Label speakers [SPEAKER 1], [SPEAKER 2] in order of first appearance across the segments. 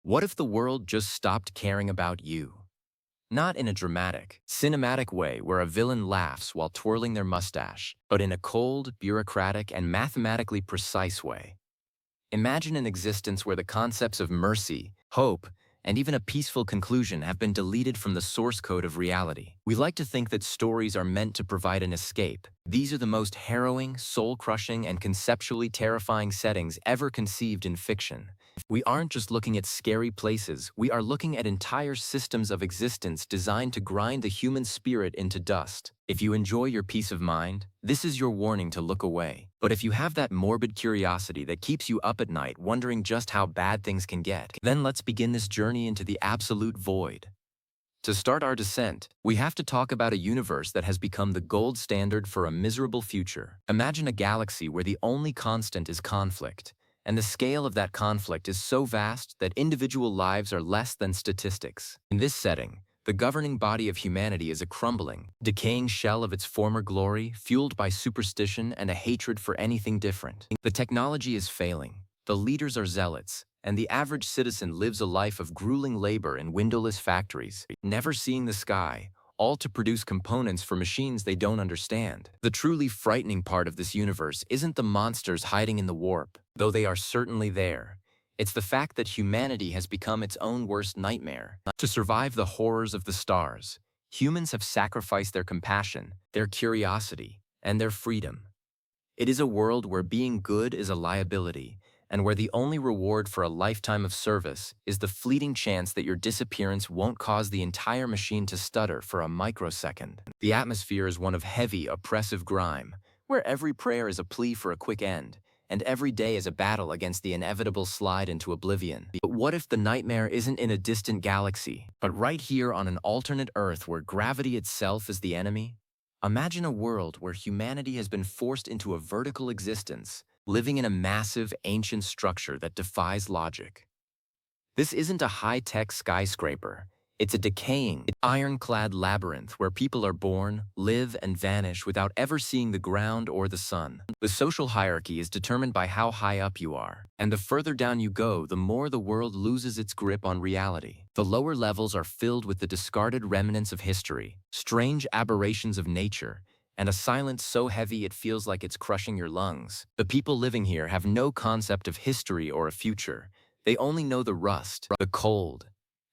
[SPEAKER 1] What if the world just stopped caring about you? Not in a dramatic, cinematic way where a villain laughs while twirling their mustache, but in a cold, bureaucratic, and mathematically precise way. Imagine an existence where the concepts of mercy, hope, and even a peaceful conclusion have been deleted from the source code of reality. We like to think that stories are meant to provide an escape. These are the most harrowing, soul-crushing, and conceptually terrifying settings ever conceived in fiction. We aren't just looking at scary places, we are looking at entire systems of existence designed to grind the human spirit into dust. If you enjoy your peace of mind, this is your warning to look away. But if you have that morbid curiosity that keeps you up at night wondering just how bad things can get, then let's begin this journey into the absolute void. To start our descent, we have to talk about a universe that has become the gold standard for a miserable future. Imagine a galaxy where the only constant is conflict. And the scale of that conflict is so vast that individual lives are less than statistics. In this setting, the governing body of humanity is a crumbling, decaying shell of its former glory, fueled by superstition and a hatred for anything different. The technology is failing, the leaders are zealots, and the average citizen lives a life of grueling labor in windowless factories, never seeing the sky, all to produce components for machines they don't understand. The truly frightening part of this universe isn't the monsters hiding in the warp, though they are certainly there. It's the fact that humanity has become its own worst nightmare. To survive the horrors of the stars, humans have sacrificed their compassion, their curiosity, and their freedom. It is a world where being good is a liability, and where the only reward for a lifetime of service is the fleeting chance that your disappearance won't cause the entire machine to stutter for a microsecond. The atmosphere is one of heavy, oppressive grime, where every prayer is a plea for a quick end, and every day is a battle against the inevitable slide into oblivion. But what if the nightmare isn't in a distant galaxy, but right here on an alternate Earth where gravity itself is the enemy? Imagine a world where humanity has been forced into a vertical existence, living in a massive, ancient structure that defies logic. This isn't a high-tech skyscraper. It's a decaying, ironclad labyrinth where people are born, live, and vanish without ever seeing the ground or the sun. The social hierarchy is determined by how high up you are, and the further down you go, the more the world loses its grip on reality. The lower levels are filled with the discarded remnants of history, strange aberrations of nature, and a silence so heavy it feels like it's crushing your lungs. The people living here have no concept of history or a future. They only know the rust, the cold,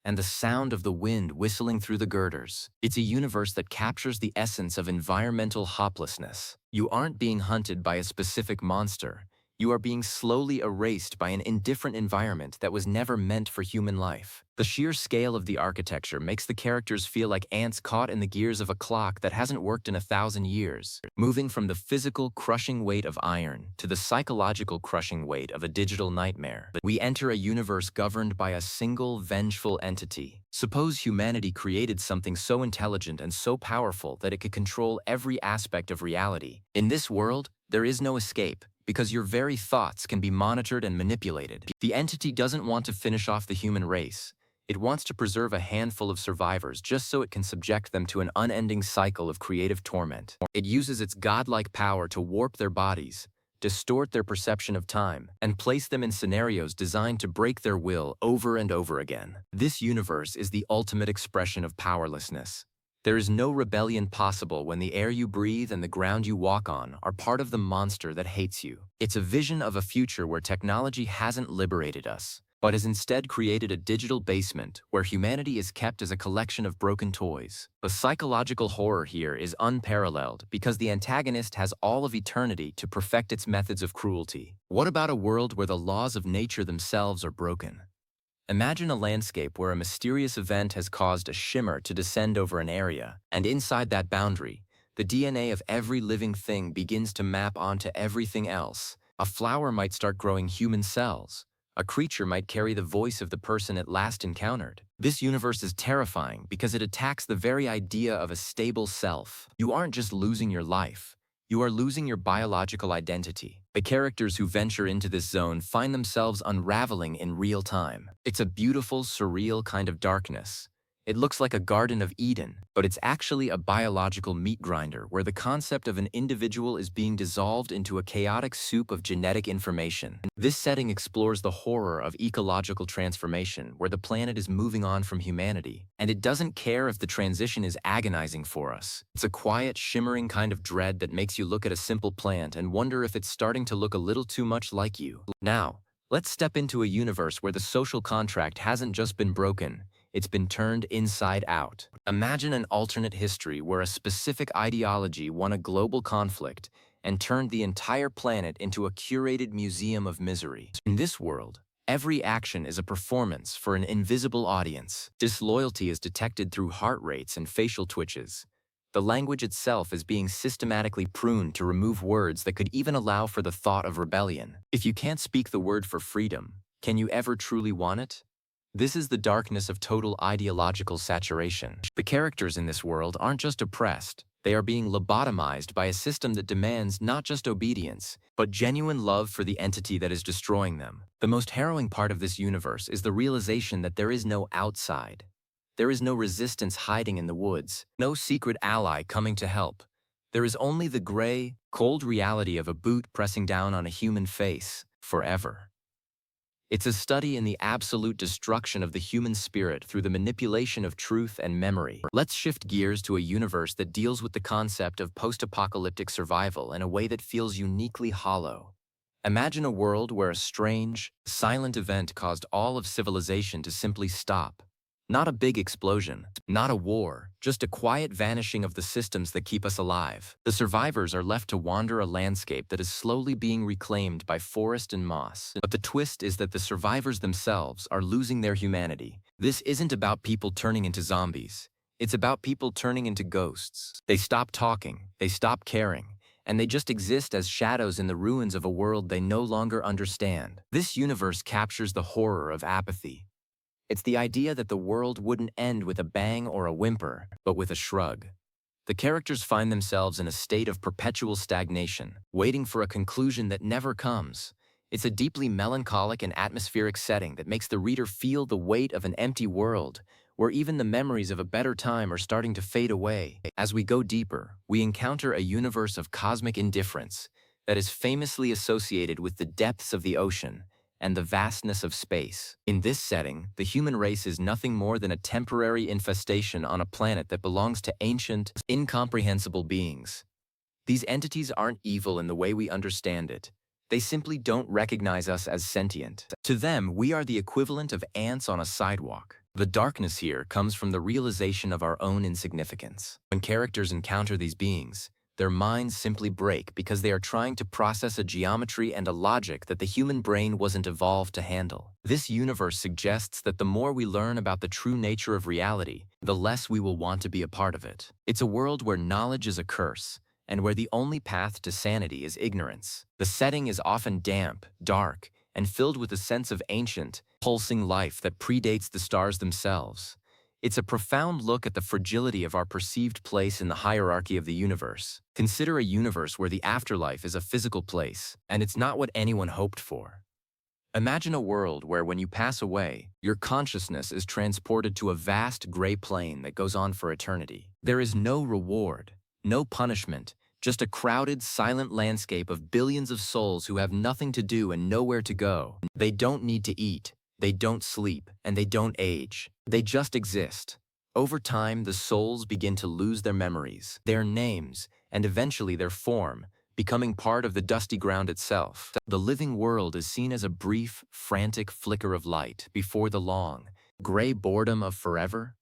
[SPEAKER 1] and the sound of the wind whistling through the girders. It's a universe that captures the essence of environmental hopelessness. You aren't being hunted by a specific monster. You are being slowly erased by an indifferent environment that was never meant for human life. The sheer scale of the architecture makes the characters feel like ants caught in the gears of a clock that hasn't worked in 1,000 years, moving from the physical crushing weight of iron to the psychological crushing weight of a digital nightmare. We enter a universe governed by a single vengeful entity. Suppose humanity created something so intelligent and so powerful that it could control every aspect of reality. In this world, there is no escape, because your very thoughts can be monitored and manipulated. The entity doesn't want to finish off the human race. It wants to preserve a handful of survivors just so it can subject them to an unending cycle of creative torment. It uses its godlike power to warp their bodies, distort their perception of time, and place them in scenarios designed to break their will over and over again. This universe is the ultimate expression of powerlessness. There is no rebellion possible when the air you breathe and the ground you walk on are part of the monster that hates you. It's a vision of a future where technology hasn't liberated us, but has instead created a digital basement where humanity is kept as a collection of broken toys. The psychological horror here is unparalleled because the antagonist has all of eternity to perfect its methods of cruelty. What about a world where the laws of nature themselves are broken? Imagine a landscape where a mysterious event has caused a shimmer to descend over an area, and inside that boundary, the DNA of every living thing begins to map onto everything else. A flower might start growing human cells. A creature might carry the voice of the person it last encountered. This universe is terrifying because it attacks the very idea of a stable self. You aren't just losing your life. You are losing your biological identity. The characters who venture into this zone find themselves unraveling in real time. It's a beautiful, surreal kind of darkness. It looks like a Garden of Eden, but it's actually a biological meat grinder where the concept of an individual is being dissolved into a chaotic soup of genetic information. This setting explores the horror of ecological transformation, where the planet is moving on from humanity, and it doesn't care if the transition is agonizing for us. It's a quiet, shimmering kind of dread that makes you look at a simple plant and wonder if it's starting to look a little too much like you. Now, let's step into a universe where the social contract hasn't just been broken, it's been turned inside out. Imagine an alternate history where a specific ideology won a global conflict and turned the entire planet into a curated museum of misery. In this world, every action is a performance for an invisible audience. Disloyalty is detected through heart rates and facial twitches. The language itself is being systematically pruned to remove words that could even allow for the thought of rebellion. If you can't speak the word for freedom, can you ever truly want it? This is the darkness of total ideological saturation. The characters in this world aren't just oppressed, they are being lobotomized by a system that demands not just obedience, but genuine love for the entity that is destroying them. The most harrowing part of this universe is the realization that there is no outside. There is no resistance hiding in the woods, no secret ally coming to help. There is only the gray, cold reality of a boot pressing down on a human face, forever. It's a study in the absolute destruction of the human spirit through the manipulation of truth and memory. Let's shift gears to a universe that deals with the concept of post-apocalyptic survival in a way that feels uniquely hollow. Imagine a world where a strange, silent event caused all of civilization to simply stop. Not a big explosion, not a war, just a quiet vanishing of the systems that keep us alive. The survivors are left to wander a landscape that is slowly being reclaimed by forest and moss. But the twist is that the survivors themselves are losing their humanity. This isn't about people turning into zombies. It's about people turning into ghosts. They stop talking, they stop caring, and they just exist as shadows in the ruins of a world they no longer understand. This universe captures the horror of apathy. It's the idea that the world wouldn't end with a bang or a whimper, but with a shrug. The characters find themselves in a state of perpetual stagnation, waiting for a conclusion that never comes. It's a deeply melancholic and atmospheric setting that makes the reader feel the weight of an empty world, where even the memories of a better time are starting to fade away. As we go deeper, we encounter a universe of cosmic indifference that is famously associated with the depths of the ocean and the vastness of space. In this setting, the human race is nothing more than a temporary infestation on a planet that belongs to ancient, incomprehensible beings. These entities aren't evil in the way we understand it. They simply don't recognize us as sentient. To them, we are the equivalent of ants on a sidewalk. The darkness here comes from the realization of our own insignificance. When characters encounter these beings, their minds simply break because they are trying to process a geometry and a logic that the human brain wasn't evolved to handle. This universe suggests that the more we learn about the true nature of reality, the less we will want to be a part of it. It's a world where knowledge is a curse, and where the only path to sanity is ignorance. The setting is often damp, dark, and filled with a sense of ancient, pulsing life that predates the stars themselves. It's a profound look at the fragility of our perceived place in the hierarchy of the universe. Consider a universe where the afterlife is a physical place, and it's not what anyone hoped for. Imagine a world where when you pass away, your consciousness is transported to a vast gray plane that goes on for eternity. There is no reward, no punishment, just a crowded, silent landscape of billions of souls who have nothing to do and nowhere to go. They don't need to eat. They don't sleep, and they don't age. They just exist. Over time, the souls begin to lose their memories, their names, and eventually their form, becoming part of the dusty ground itself. The living world is seen as a brief, frantic flicker of light before the long, gray boredom of forever.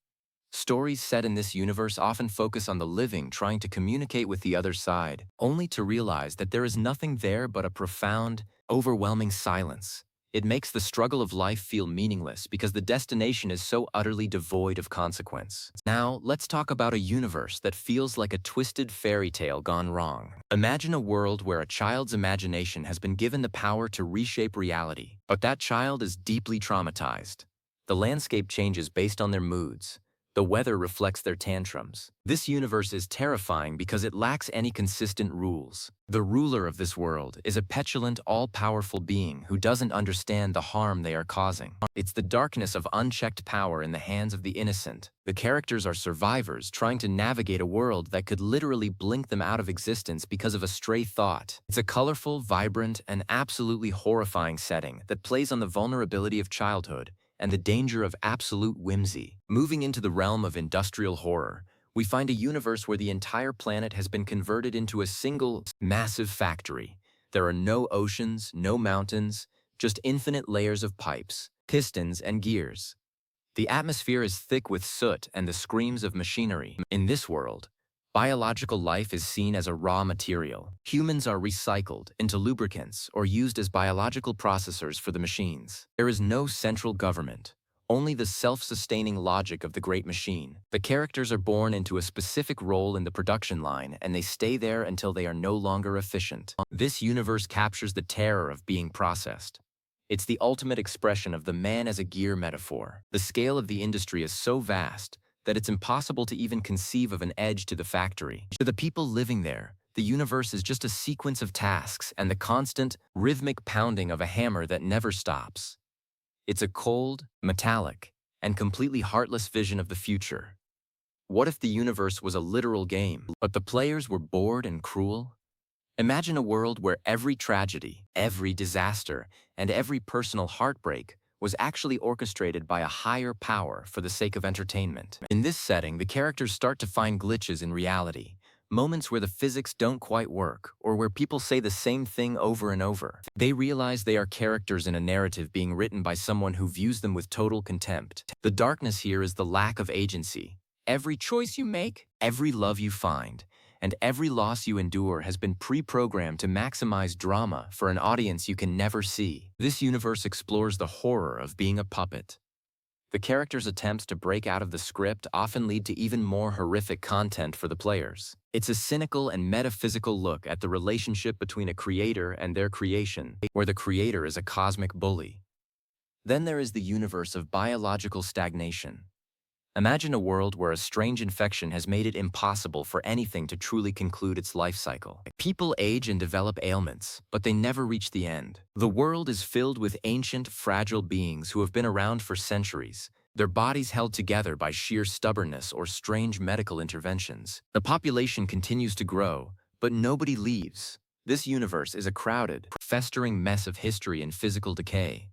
[SPEAKER 1] Stories set in this universe often focus on the living trying to communicate with the other side, only to realize that there is nothing there but a profound, overwhelming silence. It makes the struggle of life feel meaningless because the destination is so utterly devoid of consequence. Now, let's talk about a universe that feels like a twisted fairy tale gone wrong. Imagine a world where a child's imagination has been given the power to reshape reality, but that child is deeply traumatized. The landscape changes based on their moods. The weather reflects their tantrums. This universe is terrifying because it lacks any consistent rules. The ruler of this world is a petulant, all-powerful being who doesn't understand the harm they are causing. It's the darkness of unchecked power in the hands of the innocent. The characters are survivors trying to navigate a world that could literally blink them out of existence because of a stray thought. It's a colorful, vibrant, and absolutely horrifying setting that plays on the vulnerability of childhood and the danger of absolute whimsy. Moving into the realm of industrial horror, we find a universe where the entire planet has been converted into a single, massive factory. There are no oceans, no mountains, just infinite layers of pipes, pistons, and gears. The atmosphere is thick with soot and the screams of machinery. In this world, biological life is seen as a raw material. Humans are recycled into lubricants or used as biological processors for the machines. There is no central government, only the self-sustaining logic of the great machine. The characters are born into a specific role in the production line, and they stay there until they are no longer efficient. This universe captures the terror of being processed. It's the ultimate expression of the man as a gear metaphor. The scale of the industry is so vast that it's impossible to even conceive of an edge to the factory. To the people living there, the universe is just a sequence of tasks and the constant, rhythmic pounding of a hammer that never stops. It's a cold, metallic, and completely heartless vision of the future. What if the universe was a literal game, but the players were bored and cruel? Imagine a world where every tragedy, every disaster, and every personal heartbreak was actually orchestrated by a higher power for the sake of entertainment. In this setting, the characters start to find glitches in reality, moments where the physics don't quite work, or where people say the same thing over and over. They realize they are characters in a narrative being written by someone who views them with total contempt. The darkness here is the lack of agency. Every choice you make, every love you find, and every loss you endure has been pre-programmed to maximize drama for an audience you can never see. This universe explores the horror of being a puppet. The characters' attempts to break out of the script often lead to even more horrific content for the players. It's a cynical and metaphysical look at the relationship between a creator and their creation, where the creator is a cosmic bully. Then there is the universe of biological stagnation. Imagine a world where a strange infection has made it impossible for anything to truly conclude its life cycle. People age and develop ailments, but they never reach the end. The world is filled with ancient, fragile beings who have been around for centuries, their bodies held together by sheer stubbornness or strange medical interventions. The population continues to grow, but nobody leaves. This universe is a crowded, festering mess of history and physical decay.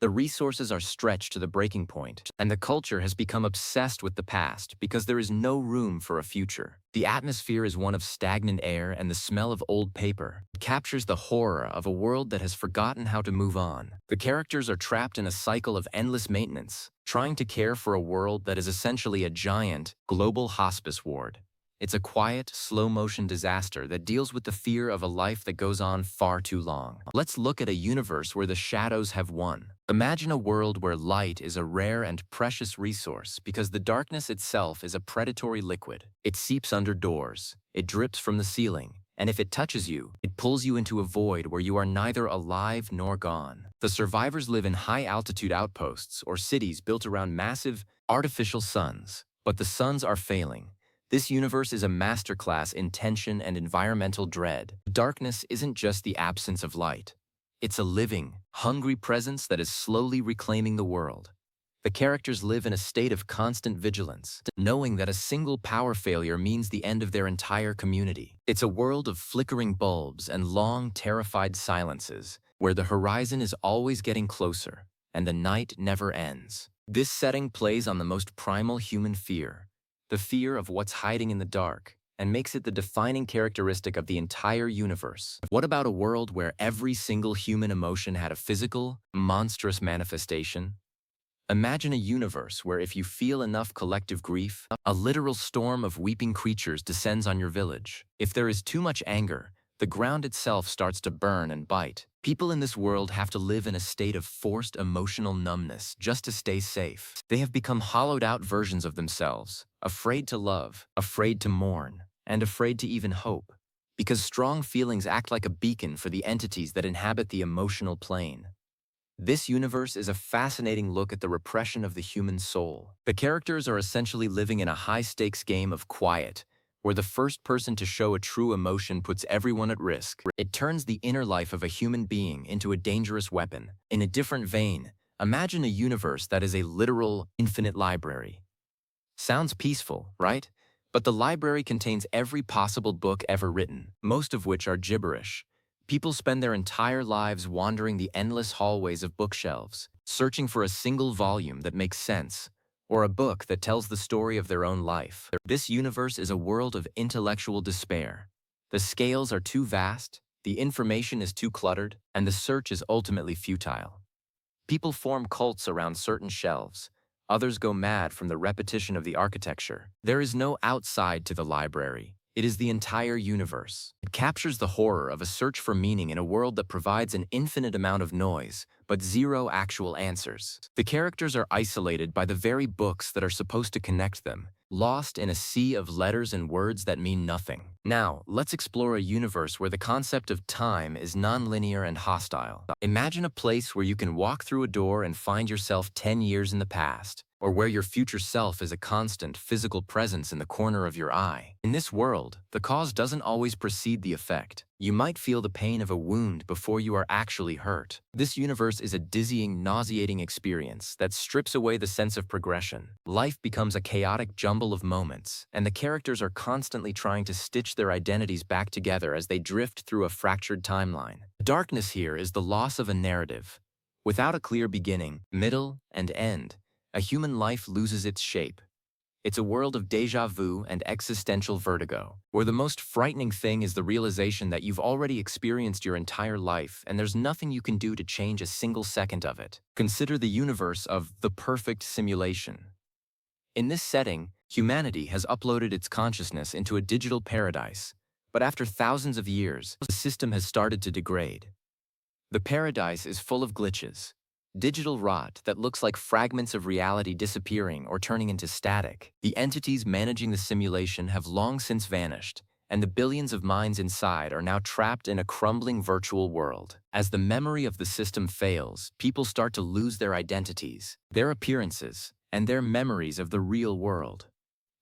[SPEAKER 1] The resources are stretched to the breaking point, and the culture has become obsessed with the past because there is no room for a future. The atmosphere is one of stagnant air and the smell of old paper. It captures the horror of a world that has forgotten how to move on. The characters are trapped in a cycle of endless maintenance, trying to care for a world that is essentially a giant, global hospice ward. It's a quiet, slow-motion disaster that deals with the fear of a life that goes on far too long. Let's look at a universe where the shadows have won. Imagine a world where light is a rare and precious resource because the darkness itself is a predatory liquid. It seeps under doors, it drips from the ceiling, and if it touches you, it pulls you into a void where you are neither alive nor gone. The survivors live in high-altitude outposts or cities built around massive, artificial suns, but the suns are failing. This universe is a masterclass in tension and environmental dread. Darkness isn't just the absence of light. It's a living, hungry presence that is slowly reclaiming the world. The characters live in a state of constant vigilance, knowing that a single power failure means the end of their entire community. It's a world of flickering bulbs and long, terrified silences, where the horizon is always getting closer, and the night never ends. This setting plays on the most primal human fear, the fear of what's hiding in the dark, and makes it the defining characteristic of the entire universe. What about a world where every single human emotion had a physical, monstrous manifestation? Imagine a universe where if you feel enough collective grief, a literal storm of weeping creatures descends on your village. If there is too much anger, the ground itself starts to burn and bite. People in this world have to live in a state of forced emotional numbness just to stay safe. They have become hollowed-out versions of themselves, afraid to love, afraid to mourn, and afraid to even hope, because strong feelings act like a beacon for the entities that inhabit the emotional plane. This universe is a fascinating look at the repression of the human soul. The characters are essentially living in a high-stakes game of quiet, where the first person to show a true emotion puts everyone at risk. It turns the inner life of a human being into a dangerous weapon. In a different vein, imagine a universe that is a literal, infinite library. Sounds peaceful, right? But the library contains every possible book ever written, most of which are gibberish. People spend their entire lives wandering the endless hallways of bookshelves, searching for a single volume that makes sense, or a book that tells the story of their own life. This universe is a world of intellectual despair. The scales are too vast, the information is too cluttered, and the search is ultimately futile. People form cults around certain shelves. Others go mad from the repetition of the architecture. There is no outside to the library. It is the entire universe. It captures the horror of a search for meaning in a world that provides an infinite amount of noise, but zero actual answers. The characters are isolated by the very books that are supposed to connect them, lost in a sea of letters and words that mean nothing. Now, let's explore a universe where the concept of time is nonlinear and hostile. Imagine a place where you can walk through a door and find yourself 10 years in the past, or where your future self is a constant physical presence in the corner of your eye. In this world, the cause doesn't always precede the effect. You might feel the pain of a wound before you are actually hurt. This universe is a dizzying, nauseating experience that strips away the sense of progression. Life becomes a chaotic jumble of moments, and the characters are constantly trying to stitch their identities back together as they drift through a fractured timeline. The darkness here is the loss of a narrative. Without a clear beginning, middle, and end, a human life loses its shape. It's a world of déjà vu and existential vertigo, where the most frightening thing is the realization that you've already experienced your entire life and there's nothing you can do to change a single second of it. Consider the universe of the perfect simulation. In this setting, humanity has uploaded its consciousness into a digital paradise, but after thousands of years, the system has started to degrade. The paradise is full of glitches. Digital rot that looks like fragments of reality disappearing or turning into static. The entities managing the simulation have long since vanished, and the billions of minds inside are now trapped in a crumbling virtual world. As the memory of the system fails, people start to lose their identities, their appearances, and their memories of the real world.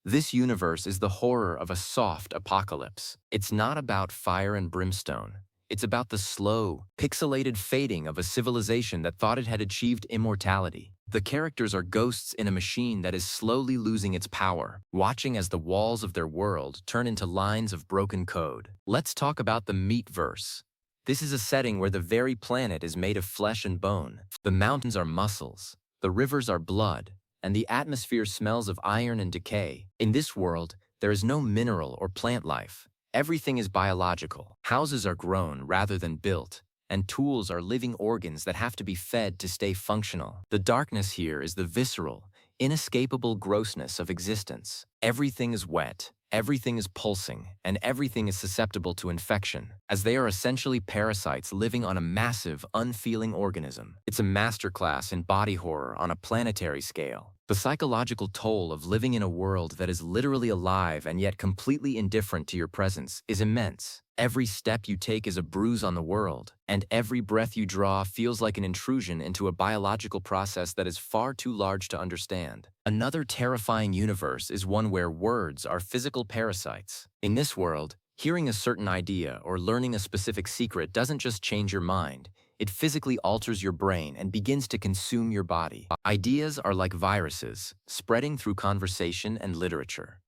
[SPEAKER 1] This universe is the horror of a soft apocalypse. It's not about fire and brimstone. It's about the slow, pixelated fading of a civilization that thought it had achieved immortality. The characters are ghosts in a machine that is slowly losing its power, watching as the walls of their world turn into lines of broken code. Let's talk about the Meatverse. This is a setting where the very planet is made of flesh and bone. The mountains are muscles, the rivers are blood, and the atmosphere smells of iron and decay. In this world, there is no mineral or plant life. Everything is biological. Houses are grown rather than built, and tools are living organs that have to be fed to stay functional. The darkness here is the visceral, inescapable grossness of existence. Everything is wet, everything is pulsing, and everything is susceptible to infection, as they are essentially parasites living on a massive, unfeeling organism. It's a masterclass in body horror on a planetary scale. The psychological toll of living in a world that is literally alive and yet completely indifferent to your presence is immense. Every step you take is a bruise on the world, and every breath you draw feels like an intrusion into a biological process that is far too large to understand. Another terrifying universe is one where words are physical parasites. In this world, hearing a certain idea or learning a specific secret doesn't just change your mind. It physically alters your brain and begins to consume your body. Ideas are like viruses, spreading through conversation and literature.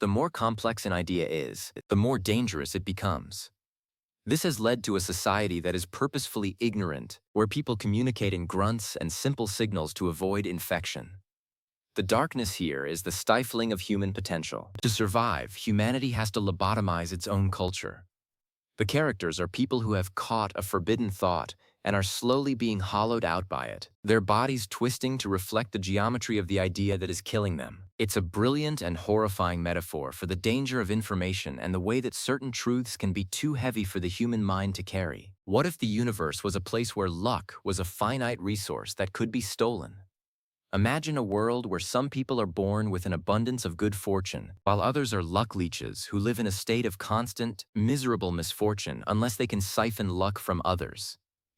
[SPEAKER 1] The more complex an idea is, the more dangerous it becomes. This has led to a society that is purposefully ignorant, where people communicate in grunts and simple signals to avoid infection. The darkness here is the stifling of human potential. To survive, humanity has to lobotomize its own culture. The characters are people who have caught a forbidden thought and are slowly being hollowed out by it, their bodies twisting to reflect the geometry of the idea that is killing them. It's a brilliant and horrifying metaphor for the danger of information and the way that certain truths can be too heavy for the human mind to carry. What if the universe was a place where luck was a finite resource that could be stolen? Imagine a world where some people are born with an abundance of good fortune, while others are luck leeches who live in a state of constant, miserable misfortune unless they can siphon luck from others.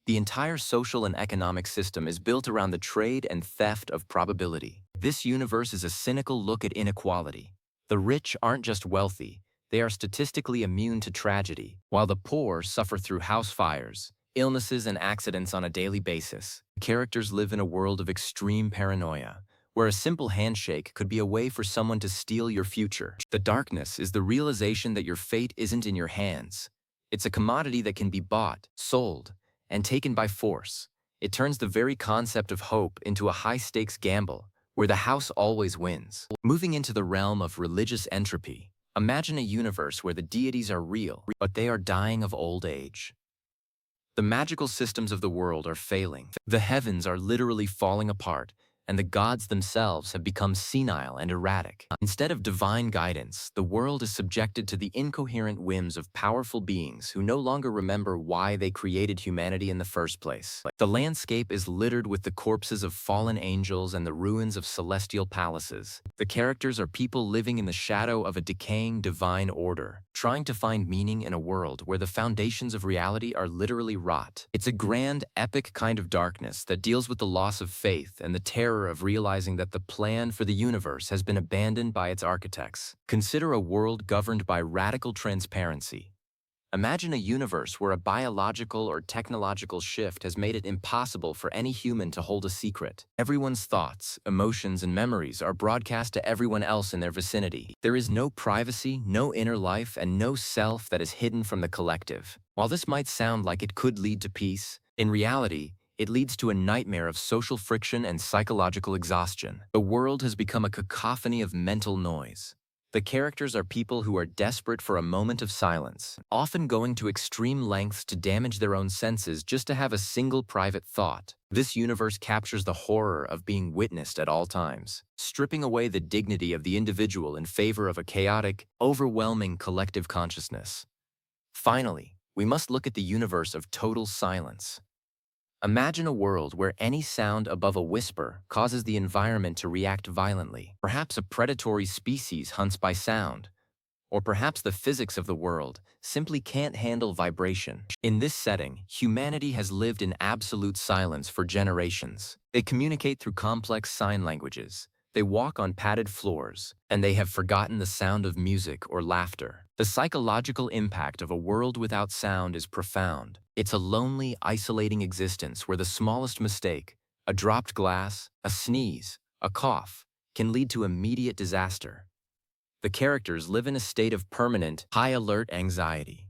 [SPEAKER 1] The entire social and economic system is built around the trade and theft of probability. This universe is a cynical look at inequality. The rich aren't just wealthy, they are statistically immune to tragedy, while the poor suffer through house fires, illnesses, and accidents on a daily basis. Characters live in a world of extreme paranoia, where a simple handshake could be a way for someone to steal your future. The darkness is the realization that your fate isn't in your hands. It's a commodity that can be bought, sold, and taken by force. It turns the very concept of hope into a high-stakes gamble, where the house always wins. Moving into the realm of religious entropy, imagine a universe where the deities are real, but they are dying of old age. The magical systems of the world are failing. The heavens are literally falling apart, and the gods themselves have become senile and erratic. Instead of divine guidance, the world is subjected to the incoherent whims of powerful beings who no longer remember why they created humanity in the first place. The landscape is littered with the corpses of fallen angels and the ruins of celestial palaces. The characters are people living in the shadow of a decaying divine order, trying to find meaning in a world where the foundations of reality are literally rot. It's a grand, epic kind of darkness that deals with the loss of faith and the terror of realizing that the plan for the universe has been abandoned by its architects. Consider a world governed by radical transparency. Imagine a universe where a biological or technological shift has made it impossible for any human to hold a secret. Everyone's thoughts, emotions, and memories are broadcast to everyone else in their vicinity. There is no privacy, no inner life, and no self that is hidden from the collective. While this might sound like it could lead to peace, in reality, it leads to a nightmare of social friction and psychological exhaustion. The world has become a cacophony of mental noise. The characters are people who are desperate for a moment of silence, often going to extreme lengths to damage their own senses just to have a single private thought. This universe captures the horror of being witnessed at all times, stripping away the dignity of the individual in favor of a chaotic, overwhelming collective consciousness. Finally, we must look at the universe of total silence. Imagine a world where any sound above a whisper causes the environment to react violently. Perhaps a predatory species hunts by sound, or perhaps the physics of the world simply can't handle vibration. In this setting, humanity has lived in absolute silence for generations. They communicate through complex sign languages. They walk on padded floors, and they have forgotten the sound of music or laughter. The psychological impact of a world without sound is profound. It's a lonely, isolating existence where the smallest mistake, a dropped glass, a sneeze, a cough, can lead to immediate disaster. The characters live in a state of permanent, high-alert anxiety.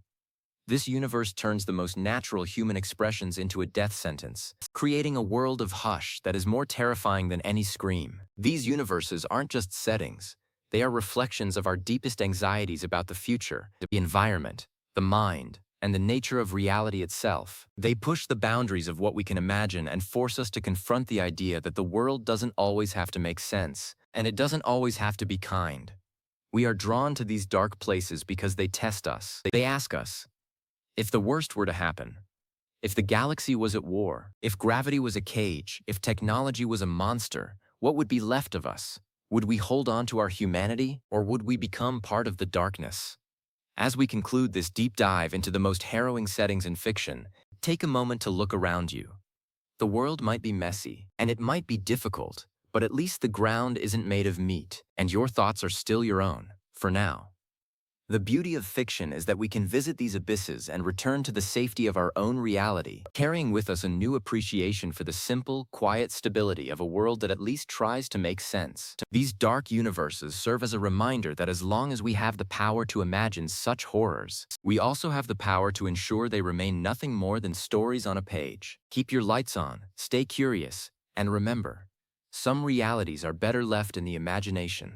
[SPEAKER 1] This universe turns the most natural human expressions into a death sentence, creating a world of hush that is more terrifying than any scream. These universes aren't just settings. They are reflections of our deepest anxieties about the future, the environment, the mind, and the nature of reality itself. They push the boundaries of what we can imagine and force us to confront the idea that the world doesn't always have to make sense, and it doesn't always have to be kind. We are drawn to these dark places because they test us. They ask us, if the worst were to happen, if the galaxy was at war, if gravity was a cage, if technology was a monster, what would be left of us? Would we hold on to our humanity, or would we become part of the darkness? As we conclude this deep dive into the most harrowing settings in fiction, take a moment to look around you. The world might be messy, and it might be difficult, but at least the ground isn't made of meat, and your thoughts are still your own, for now. The beauty of fiction is that we can visit these abysses and return to the safety of our own reality, carrying with us a new appreciation for the simple, quiet stability of a world that at least tries to make sense. These dark universes serve as a reminder that as long as we have the power to imagine such horrors, we also have the power to ensure they remain nothing more than stories on a page. Keep your lights on, stay curious, and remember, some realities are better left in the imagination.